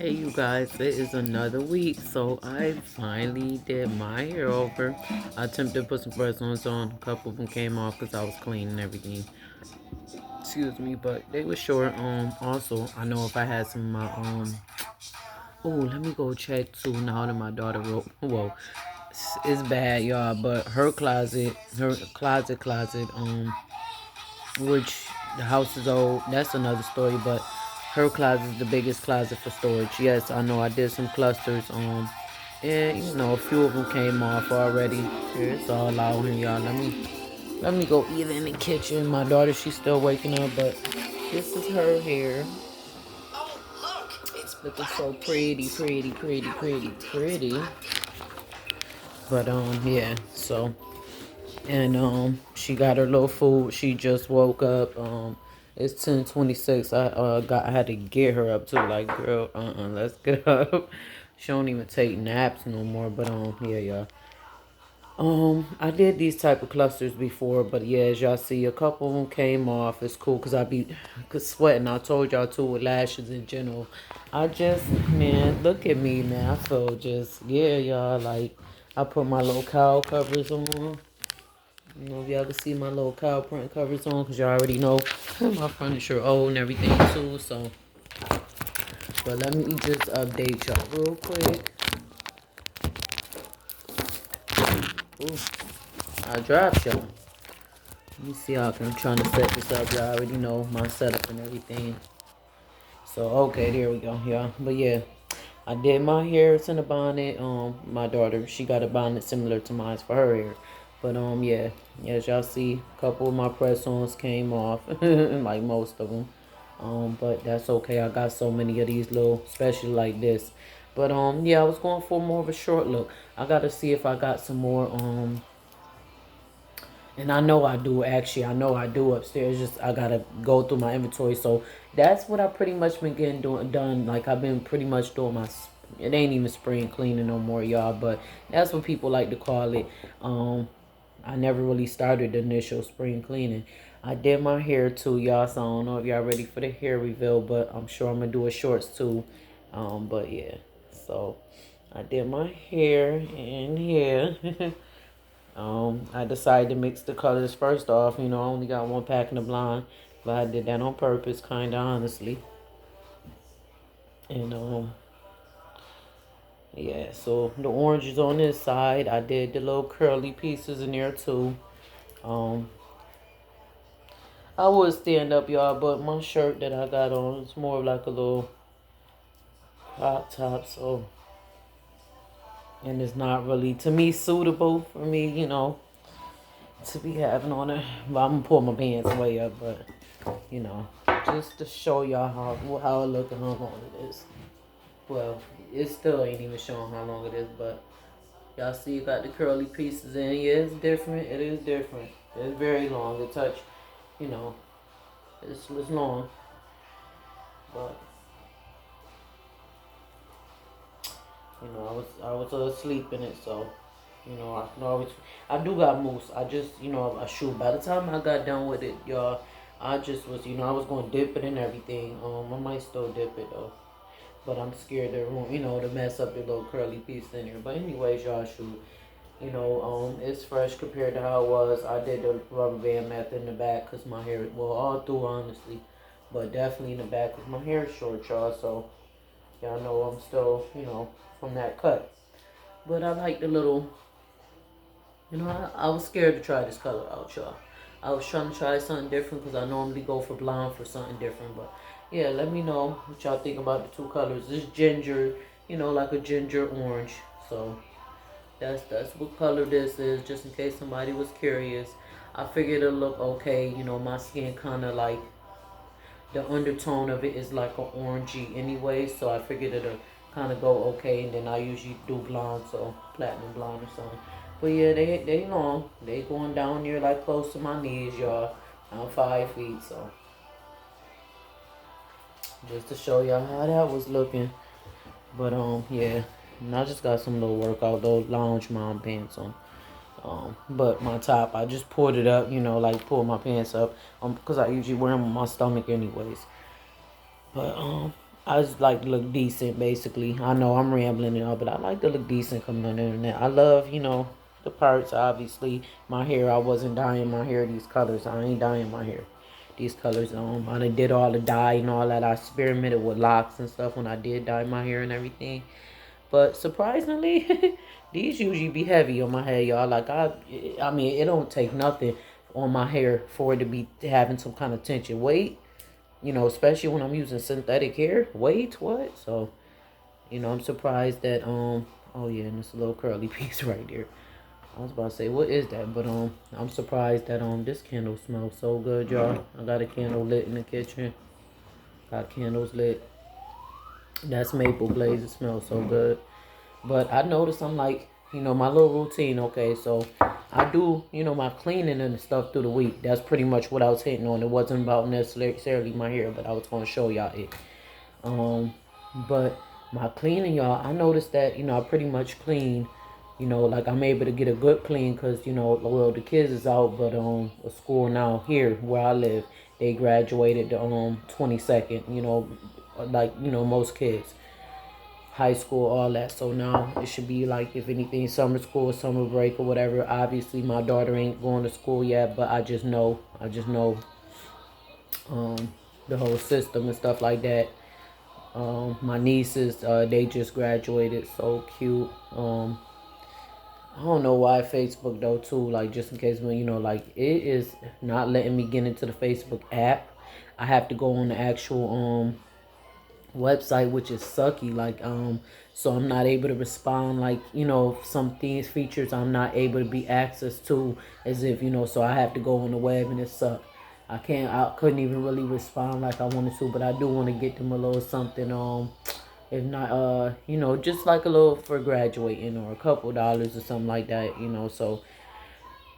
Hey you guys, it is another week, so I finally did my hair over. I attempted to put some press-ons on. A couple of them came off because I was cleaning everything. Excuse me, but they were short. Also, I know if I had some of my oh, let me go check too now that my daughter wrote. Whoa, it's bad, y'all. But her closet, which the house is old. That's another story, but her closet is the biggest closet for storage. Yes, I know I did some clusters, and a few of them came off already. Here, it's all out here, y'all. Let me go eat in the kitchen. My daughter, she's still waking up, but this is her hair. It's looking so pretty. But yeah. So, and she got her little food. She just woke up. It's 10:26. I had to get her up too. Like, girl, let's get up. She don't even take naps no more. But yeah, y'all. I did these type of clusters before, but yeah, as y'all see, a couple of them came off. It's cool because I be sweating. I told y'all too with lashes in general. Man, look at me, man. I feel just, yeah, y'all, like, I put my little cowl covers on. You know, if y'all can see my little cow print covers on, because y'all already know my furniture old and everything too, so. But let me just update y'all real quick. Ooh, I dropped y'all. Let me see how I'm trying to set this up. Y'all already know my setup and everything. So, okay, there we go, y'all. But yeah, I did my hair. It's in a bonnet. My daughter, she got a bonnet similar to mine for her hair. But yeah, as y'all see, a couple of my press-ons came off, like most of them. But that's okay. I got so many of these little, especially like this. But yeah, I was going for more of a short look. I gotta see if I got some more and I know I do, actually. I know I do upstairs. Just I gotta go through my inventory. So that's what I pretty much been getting done. Like, I've been pretty much doing my. It ain't even spring cleaning no more, y'all. But that's what people like to call it. I never really started the initial spring cleaning. I did my hair too, y'all. So I don't know if y'all ready for the hair reveal, but I'm sure I'm gonna do a shorts too. But yeah. So I did my hair in here. I decided to mix the colors first off. I only got one pack in the blonde, but I did that on purpose, kind of honestly. And yeah, so the orange is on this side. I did the little curly pieces in there too. Um, I would stand up, y'all, but my shirt that I got on is more like a little crop top, so, and it's not really to me suitable for me, to be having on it. Well, I'm gonna pull my pants way up, but just to show y'all how it look and how long it is. Well, it still ain't even showing how long it is, but y'all see you got the curly pieces in. Yeah, it's different. It is different. It's very long. It touch, you know, it's long, but I was asleep in it, so. I can always, I do got mousse. I just, I shoot. By the time I got done with it, y'all, I just was, I was going to dip it and everything. I might still dip it, though. But I'm scared to, to mess up the little curly piece in here. But anyways, y'all, shoot. It's fresh compared to how it was. I did the rubber band method in the back because my hair, well, all through, honestly. But definitely in the back because my hair is short, y'all. So, y'all know I'm still, from that cut. But I like the little. I was scared to try this color out, y'all. I was trying to try something different because I normally go for blonde for something different. But yeah, let me know what y'all think about the two colors. This ginger, like a ginger orange. So that's what color this is, just in case somebody was curious. I figured it'll look okay. My skin kind of like, the undertone of it is like an orangey anyway. So I figured it'll kind of go okay. And then I usually do blonde, so platinum blonde or something. But yeah, they long. They going down there like close to my knees, y'all. I'm 5 feet, so just to show y'all how that was looking. But yeah, and I just got some little workout, those lounge mom pants on. But my top, I just pulled it up, like pull my pants up, because I usually wear them on my stomach anyways. But I just like to look decent, basically. I know I'm rambling and all, but I like to look decent coming on the internet. I love, the parts, obviously. My hair, I wasn't dyeing my hair these colors. I ain't dyeing my hair these colors. I done did all the dye and all that. I experimented with locks and stuff when I did dye my hair and everything. But surprisingly, these usually be heavy on my hair, y'all. Like, I mean, it don't take nothing on my hair for it to be having some kind of tension. Weight, especially when I'm using synthetic hair. Wait, what? So, I'm surprised that, oh yeah, and it's a little curly piece right there. I was about to say, what is that? But, I'm surprised that, this candle smells so good, y'all. I got a candle lit in the kitchen. Got candles lit. That's maple glaze. It smells so good. But I noticed I'm like, my little routine, okay, so I do, my cleaning and stuff through the week. That's pretty much what I was hitting on. It wasn't about necessarily my hair, but I was going to show y'all it. But my cleaning, y'all, I noticed that, I pretty much clean, like I'm able to get a good clean because, well, the kids is out, but a school now here where I live, they graduated the 22nd, like, most kids. High school, all that. So now it should be like, if anything, summer school, summer break or whatever. Obviously my daughter ain't going to school yet, but I just know the whole system and stuff like that. My nieces, they just graduated. So cute. I don't know why Facebook though too, like just in case when like it is not letting me get into the Facebook app. I have to go on the actual website, which is sucky, like so I'm not able to respond, like some things, features I'm not able to be access to, as if so I have to go on the web, and it sucked. I couldn't even really respond like I wanted to, but I do want to get them a little something, if not just like a little for graduating, or a couple dollars or something like that, so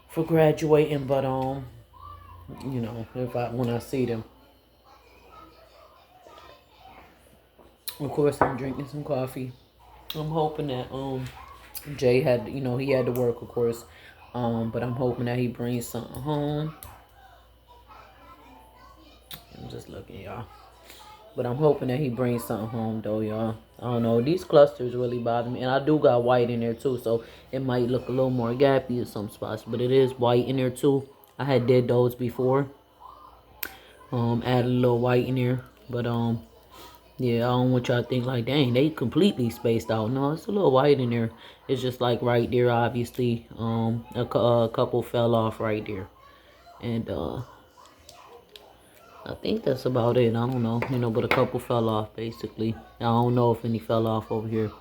for graduating. But if I when I see them. Of course, I'm drinking some coffee. I'm hoping that Jay had, he had to work, of course, but I'm hoping that he brings something home. I'm just looking, y'all. But I'm hoping that he brings something home, though, y'all. I don't know. These clusters really bother me, and I do got white in there too, so it might look a little more gappy in some spots, but it is white in there too. I had did those before. Added a little white in there, but yeah, I don't want y'all to think like, dang, they completely spaced out. No, it's a little white in there. It's just like right there, obviously. A couple fell off right there. And I think that's about it. I don't know, but a couple fell off, basically. I don't know if any fell off over here.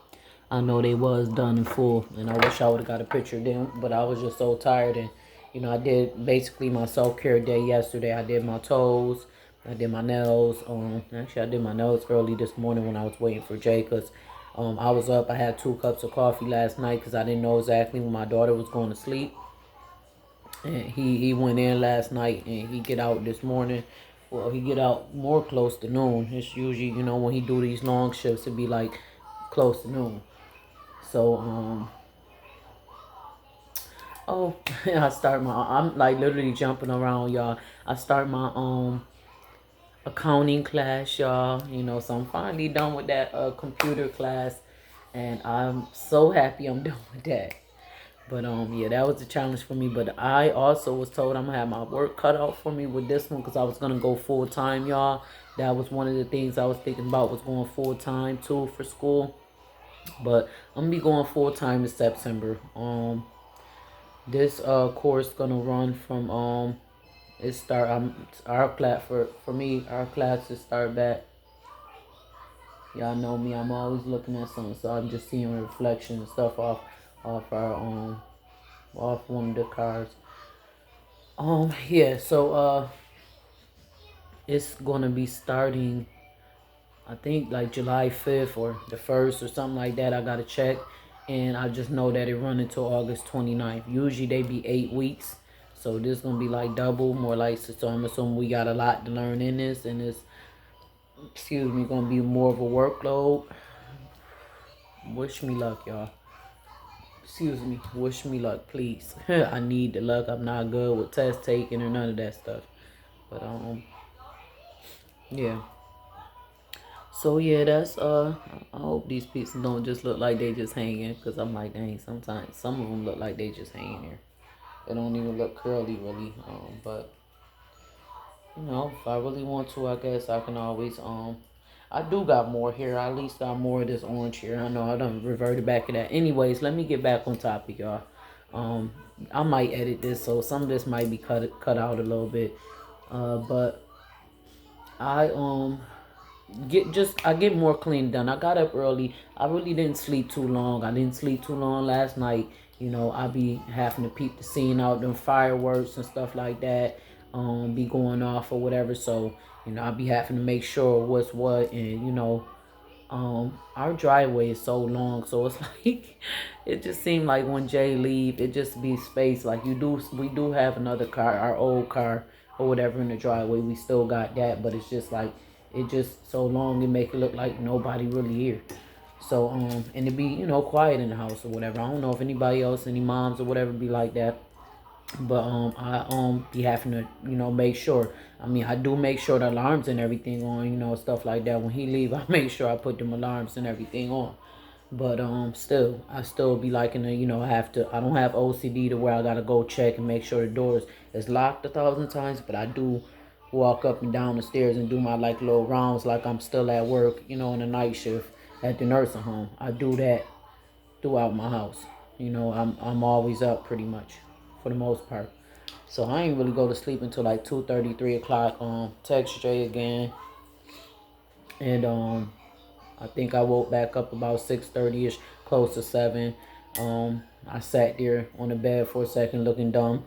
I know they was done in full, and I wish I would have got a picture of them, but I was just so tired. And, I did basically my self-care day yesterday. I did my toes. I did my nails. Actually, I did my nails early this morning when I was waiting for Jay, because I was up. I had 2 cups of coffee last night because I didn't know exactly when my daughter was going to sleep. And he went in last night, and he get out this morning. Well, he get out more close to noon. It's usually, when he do these long shifts, it be like close to noon. So, oh, I'm like literally jumping around, y'all. I start my accounting class, y'all. So I'm finally done with that computer class, and I'm so happy I'm done with that. But yeah, that was a challenge for me. But I also was told I'm gonna have my work cut out for me with this one, because I was gonna go full time, y'all. That was one of the things I was thinking about, was going full time too for school. But I'm gonna be going full time in September. This course gonna run from it start our class for me, our classes start back. Y'all know me, I'm always looking at something, so I'm just seeing reflection and stuff off our off one of the cars. Yeah, so it's gonna be starting, I think, like July 5th or the 1st or something like that. I gotta check. And I just know that it run until August 29th. Usually they be 8 weeks. So this gonna be like double, more like, so I'm assuming we got a lot to learn in this. And it's, excuse me, gonna be more of a workload. Wish me luck, y'all. Excuse me. Wish me luck, please. I need the luck. I'm not good with test taking or none of that stuff. But, yeah. So yeah, that's I hope these pieces don't just look like they just hanging, because I'm like, dang, sometimes some of them look like they just hanging there. They don't even look curly really. But you know, if I really want to, I guess I can always I do got more here. I at least got more of this orange here. I know I done reverted back to that. Anyways, let me get back on topic, y'all. Um, I might edit this, so some of this might be cut out a little bit. But I I get more clean done. I got up early. I really didn't sleep too long. I didn't sleep too long last night. You know, I be having to peep the scene out, them fireworks and stuff like that, be going off or whatever. So, you know, I be having to make sure what's what, and you know, our driveway is so long, so it's like it just seemed like when Jay leave, it just be space. Like we do have another car, our old car or whatever in the driveway. We still got that, but it's just like it just so long it make it look like nobody really here. So and it be, you know, quiet in the house or whatever. I don't know if anybody else, any moms or whatever, be like that. But I be having to, you know, make sure. I mean, I do make sure the alarms and everything on, you know, stuff like that. When he leave, I make sure I put them alarms and everything on. But still, I still be liking to, you know, I don't have OCD to where I gotta go check and make sure the doors is locked 1,000 times. But I do walk up and down the stairs and do my like little rounds like I'm still at work, you know, in the night shift at the nursing home. I do that throughout my house. You know, I'm always up pretty much for the most part. So I ain't really go to sleep until like 2:30, 3 o'clock. Text Jay again. And I think I woke back up about 6:30ish, close to 7. I sat there on the bed for a second looking dumb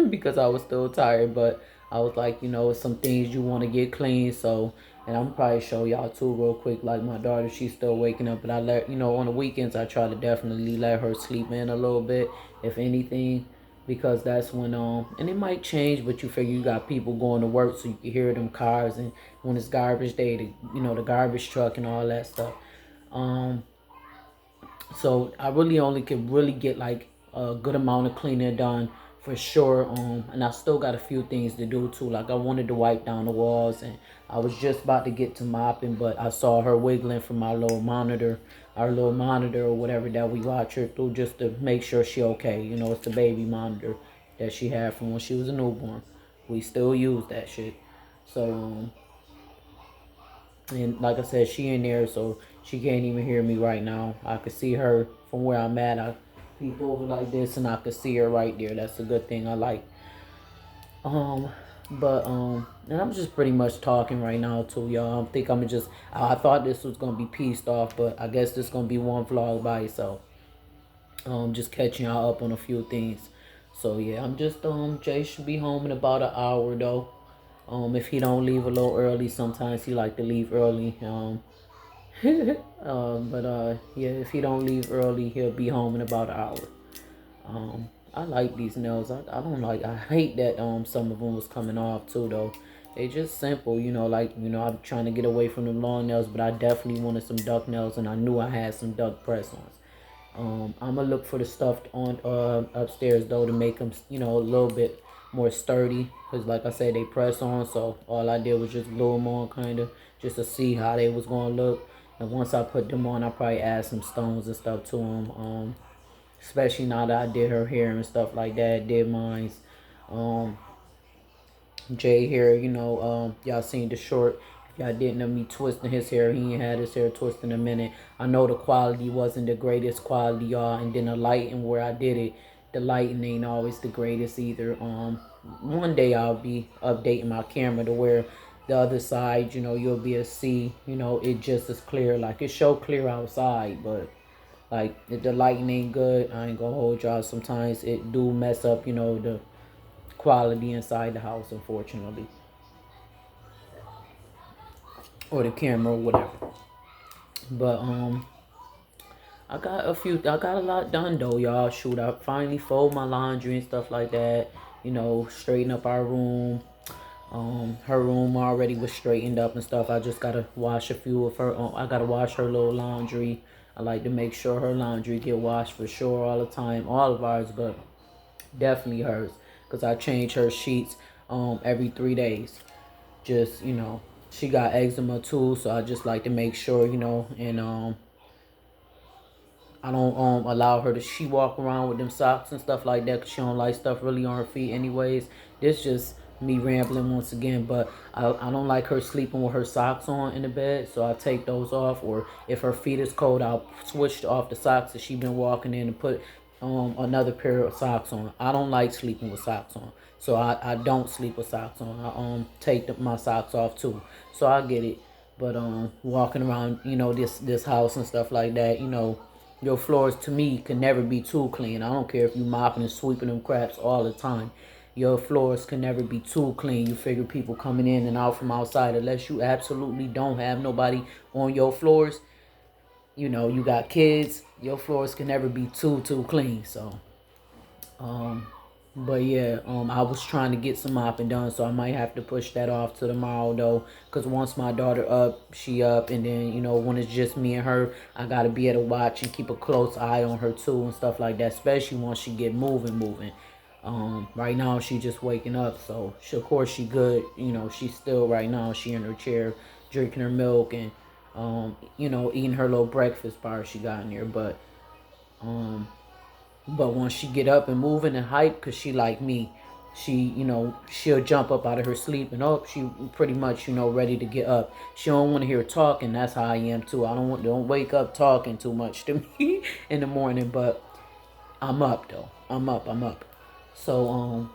because I was still tired, but I was like, you know, some things you want to get clean. So, and I'm probably show y'all too real quick. Like my daughter, she's still waking up, but I let, you know, on the weekends I try to definitely let her sleep in a little bit, if anything, because that's when and it might change, but you figure you got people going to work, so you can hear them cars, and when it's garbage day, you know, the garbage truck and all that stuff. um so I really only could really get like a good amount of cleaning done for sure. And I still got a few things to do too. Like I wanted to wipe down the walls, and I was just about to get to mopping, but I saw her wiggling from our little monitor or whatever that we watch her through, just to make sure she okay. You know, it's the baby monitor that she had from when she was a newborn. We still use that shit. So and like I said, she in there, so she can't even hear me right now. I could see her from where I'm at. I peep over like this, and I could see her right there. That's a good thing I like. Um, and I'm just pretty much talking right now too, y'all. I think I'm just. I thought this was gonna be pieced off, but I guess this gonna be one vlog by itself. Just catching y'all up on a few things. So yeah, I'm just Jay should be home in about an hour though. If he don't leave a little early, sometimes he like to leave early. But yeah, if he don't leave early, he'll be home in about an hour. I like these nails. I don't like. I hate that some of them was coming off too though. They just simple, you know. Like, you know, I'm trying to get away from the long nails, but I definitely wanted some duck nails, and I knew I had some duck press-ons. I'm gonna look for the stuff on upstairs though to make them, you know, a little bit more sturdy. Cause like I said, they press on, so all I did was just glue them on, kind of, just to see how they was gonna look. And once I put them on, I probably add some stones and stuff to them. Especially now that I did her hair and stuff like that, did mine's. Um, Jay hair, you know, y'all seen the short. If y'all didn't know me twisting his hair, he ain't had his hair twisted in a minute. I know the quality wasn't the greatest quality, y'all, and then the lighting where I did it, the lighting ain't always the greatest either. One day I'll be updating my camera to where the other side, you know, you'll be able to see, you know, it just as clear. Like it show clear outside, but like if the lighting ain't good, I ain't gonna hold y'all. Sometimes it do mess up, you know, the quality inside the house, unfortunately, or the camera or whatever. But I got a lot done though, y'all. Shoot, I finally fold my laundry and stuff like that. You know, straighten up our room. Her room already was straightened up and stuff. I just gotta wash a few of her. I gotta wash her little laundry. I like to make sure her laundry get washed for sure all the time. All of ours, but definitely hers, cause I change her sheets every 3 days. Just, you know, She got eczema too, so I just like to make sure, you know, and I don't allow her to she walk around with them socks and stuff like that because she don't like stuff really on her feet anyways. This just me rambling once again, but I don't like her sleeping with her socks on in the bed, so I take those off. Or if her feet is cold, I'll switch off the socks that she been walking in and put another pair of socks on. I don't like sleeping with socks on, so I don't sleep with socks on. I take my socks off too, so I get it. But walking around, you know, this house and stuff like that, you know, your floors to me can never be too clean. I don't care if you mopping and sweeping them craps all the time. Your floors can never be too clean. You figure people coming in and out from outside, unless you absolutely don't have nobody on your floors, you know, you got kids, your floors can never be too clean. So um but yeah, I was trying to get some mopping done, so I might have to push that off to tomorrow though. Cause once my daughter up, she up, and then you know when it's just me and her, I gotta be able to watch and keep a close eye on her too and stuff like that. Especially once she get moving. Right now she just waking up, so she, of course she good. You know she's still right now. She in her chair drinking her milk and you know eating her little breakfast bar she got in there, um but once she get up and moving and hype, cause she like me, she, you know, she'll jump up out of her sleep and up. She pretty much, you know, ready to get up. She don't want to hear talking. That's how I am too. I don't wake up talking too much to me in the morning. But I'm up though. I'm up. So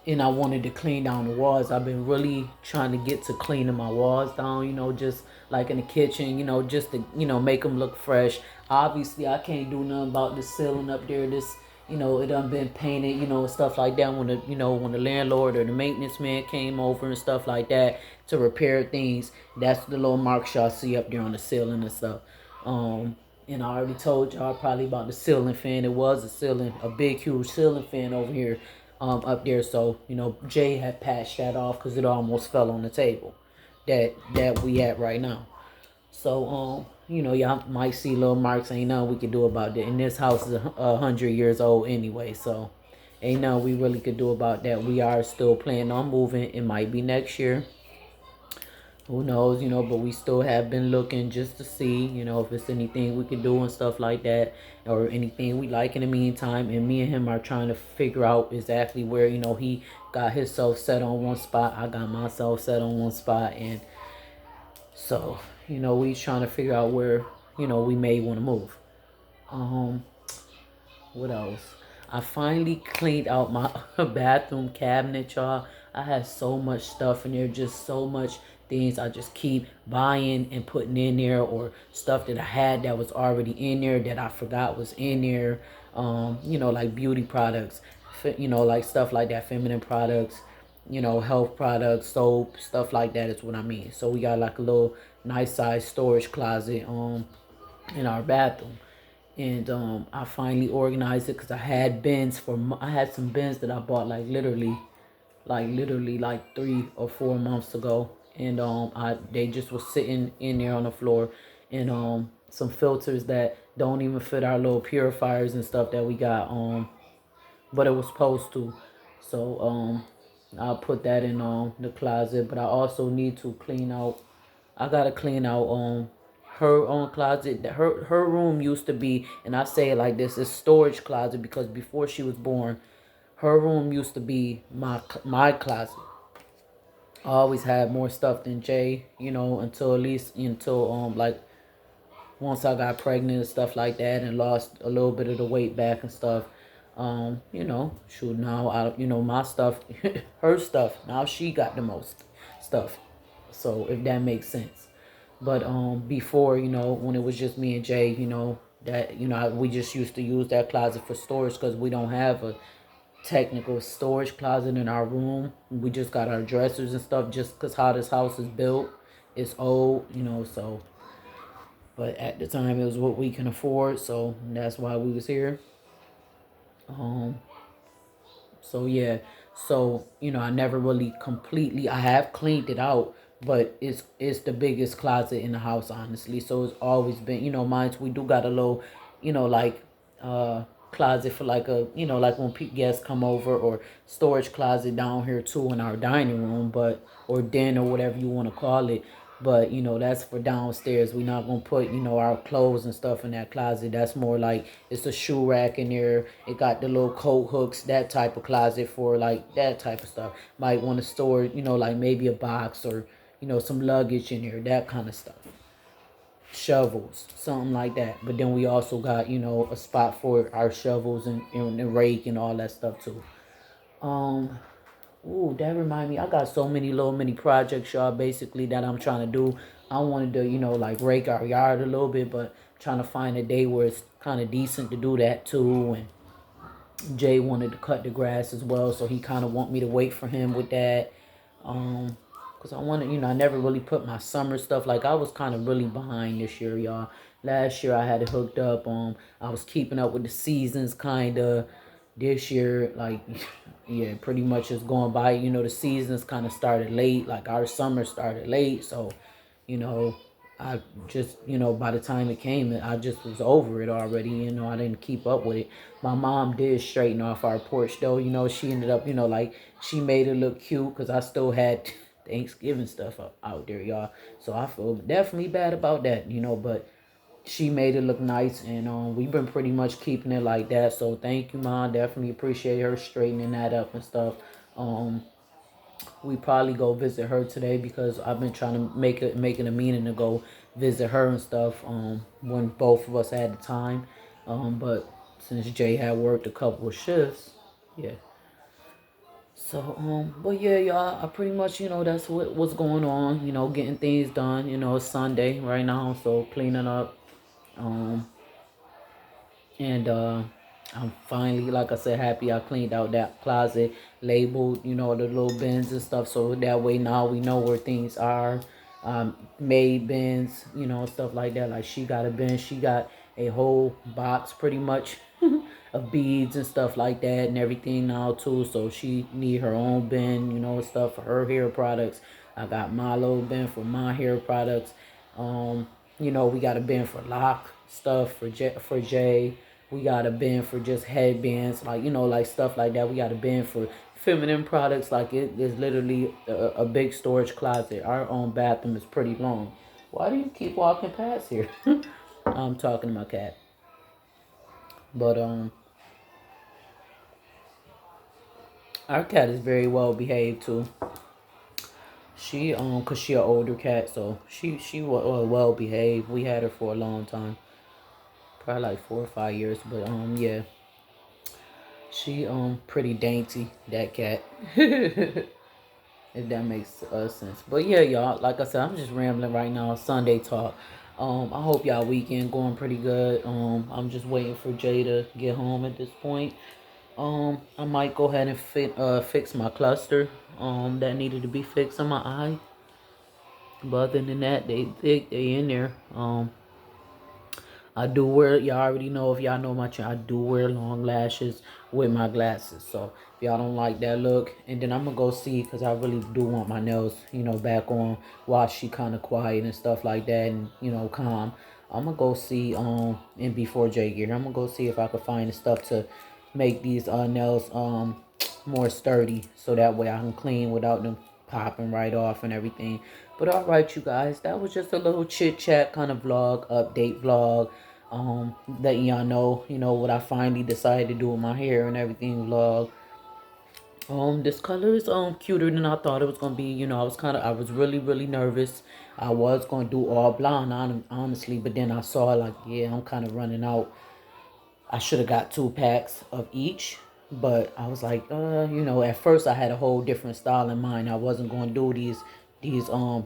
and I wanted to clean down the walls. I've been really trying to get to cleaning my walls down, you know, just like in the kitchen, you know, just to, you know, make them look fresh. Obviously, I can't do nothing about the ceiling up there. This, you know, it done been painted, you know, and stuff like that. When the, you know, when the landlord or the maintenance man came over and stuff like that to repair things, that's the little marks y'all see up there on the ceiling and stuff. And I already told y'all probably about the ceiling fan. It was a big, huge ceiling fan over here, up there. So you know, Jay had patched that off because it almost fell on the table that we at right now. So you know, y'all might see little marks. Ain't nothing we can do about that. And this house is 100 years old anyway, so ain't nothing we really could do about that. We are still planning on moving. It might be next year. Who knows, you know, but we still have been looking just to see, you know, if it's anything we could do and stuff like that, or anything we like in the meantime. And me and him are trying to figure out exactly where, you know, he got himself set on one spot, I got myself set on one spot. And so, you know, we trying to figure out where, you know, we may want to move. Um, what else? I finally cleaned out my bathroom cabinet, y'all. I had so much stuff in there, just so much things I just keep buying and putting in there, or stuff that I had that was already in there that I forgot was in there. You know, like beauty products, you know, like stuff like that, feminine products, you know, health products, soap, stuff like that is what I mean. So we got like a little nice size storage closet in our bathroom. And I finally organized it because I had some bins that I bought literally like 3 or 4 months ago. And I they just was sitting in there on the floor. And some filters that don't even fit our little purifiers and stuff that we got, but it was supposed to. So I'll put that in the closet. But I also need to clean out. I gotta clean out her own closet. Her room used to be, and I say it like this, it's storage closet, because before she was born, her room used to be my closet. I always had more stuff than Jay, you know, until like once I got pregnant and stuff like that, and lost a little bit of the weight back and stuff. You know, shoot, now I, you know, my stuff, her stuff. Now she got the most stuff. So if that makes sense. But before, you know, when it was just me and Jay, you know, that, you know, we just used to use that closet for storage because we don't have a technical storage closet in our room. We just got our dressers and stuff just because how this house is built. It's old, you know, so. But at the time, it was what we can afford, so that's why we was here. Um, so yeah, so you know, I never really completely. I have cleaned it out, but it's the biggest closet in the house, honestly. So it's always been, you know, mine. We do got a little, you know, like closet for like a, you know, like when guests come over, or storage closet down here too in our dining room, but, or den, or whatever you want to call it. But, you know, that's for downstairs. We're not going to put, you know, our clothes and stuff in that closet. That's more like, it's a shoe rack in there. It got the little coat hooks, that type of closet for like that type of stuff. Might want to store, you know, like maybe a box, or, you know, some luggage in here, that kind of stuff. Shovels, something like that. But then we also got, you know, a spot for our shovels and the rake and all that stuff too. Ooh, that remind me, I got so many little mini projects, y'all, basically, that I'm trying to do. I wanted to, you know, like rake our yard a little bit, but trying to find a day where it's kind of decent to do that too. And Jay wanted to cut the grass as well, so he kind of want me to wait for him with that. Because I wanted, you know, I never really put my summer stuff. Like, I was kind of really behind this year, y'all. Last year I had it hooked up. I was keeping up with the seasons, kind of. This year, like, yeah, pretty much is going by. You know, the seasons kind of started late. Like, our summer started late. So, you know, I just, you know, by the time it came, I just was over it already. You know, I didn't keep up with it. My mom did straighten off our porch, though. You know, she ended up, you know, like, she made it look cute because I still had Thanksgiving stuff out there, y'all. So I feel definitely bad about that, you know, but she made it look nice, and we've been pretty much keeping it like that. So thank you, Mom. Definitely appreciate her straightening that up and stuff. We probably go visit her today because I've been trying to making a meaning to go visit her and stuff. When both of us had the time. But since Jay had worked a couple of shifts, yeah. So, but yeah, y'all, I pretty much, you know, that's what's going on, you know, getting things done. You know, it's Sunday right now, so cleaning up. Um, and I'm finally, like I said, happy I cleaned out that closet, labeled, you know, the little bins and stuff, so that way now we know where things are. Made bins, you know, stuff like that. Like, she got a bin, she got a whole box pretty much of beads and stuff like that and everything now too. So she need her own bin, you know, stuff for her hair products. I got my little bin for my hair products. You know, we got a bin for lock stuff for Jay. We got a bin for just headbands, like, you know, like stuff like that. We got a bin for feminine products. Like, it is literally a big storage closet. Our own bathroom is pretty long. Why do you keep walking past here? I'm talking to my cat. But our cat is very well behaved too. She cause she an older cat, so she well behaved. We had her for a long time, probably like 4 or 5 years. But yeah, she pretty dainty, that cat. If that makes sense. But yeah, y'all, like I said, I'm just rambling right now. Sunday talk. I hope y'all weekend going pretty good. I'm just waiting for Jay to get home at this point. I might go ahead and fix my cluster that needed to be fixed on my eye. But other than that, they in there. I do wear, y'all already know, if y'all know my channel, I do wear long lashes with my glasses. So if y'all don't like that look, and then I'm gonna go see, because I really do want my nails, you know, back on while she kind of quiet and stuff like that, and, you know, calm. I'm gonna go see, and before Jay get here, I'm gonna go see if I could find the stuff to make these nails more sturdy, so that way I can clean without them popping right off and everything. But all right, you guys, that was just a little chit chat kind of vlog, update vlog, letting y'all know, you know, what I finally decided to do with my hair and everything vlog. This color is cuter than I thought it was gonna be. You know, I was really nervous. I was gonna do all blonde, honestly, but then I saw, like, yeah, I'm kind of running out. I should have got 2 packs of each, but I was like, you know, at first I had a whole different style in mind. I wasn't going to do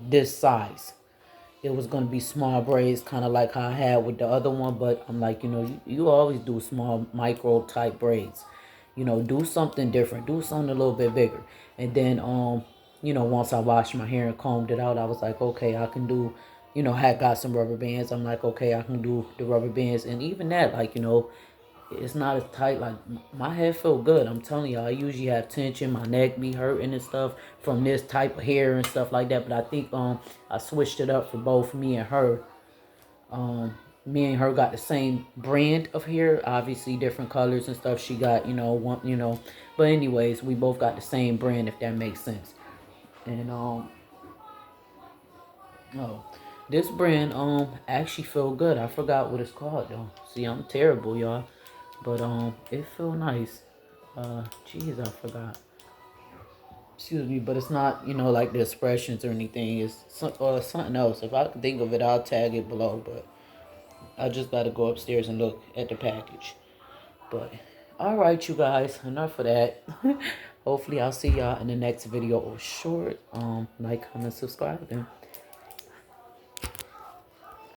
this size. It was going to be small braids, kind of like how I had with the other one, but I'm like, you know, you always do small micro type braids. You know, do something different. Do something a little bit bigger. And then, you know, once I washed my hair and combed it out, I was like, okay, I can do, you know, I had got some rubber bands. I'm like, okay, I can do the rubber bands. And even that, like, you know, it's not as tight. Like, my head feel good. I'm telling you, I usually have tension. My neck be hurting and stuff from this type of hair and stuff like that. But I think I switched it up for both me and her. me and her got the same brand of hair, obviously different colors and stuff. She got, you know, one, you know, but anyways, we both got the same brand, if that makes sense. And oh, this brand actually feel good. I forgot what it's called though. See, I'm terrible, y'all, but it feel nice. Jeez, I forgot. Excuse me, but it's not, you know, like the expressions or anything. It's something else. If I can think of it, I'll tag it below. But I just gotta go upstairs and look at the package. But all right, you guys, enough of that. Hopefully, I'll see y'all in the next video. Short, like, comment, subscribe, then.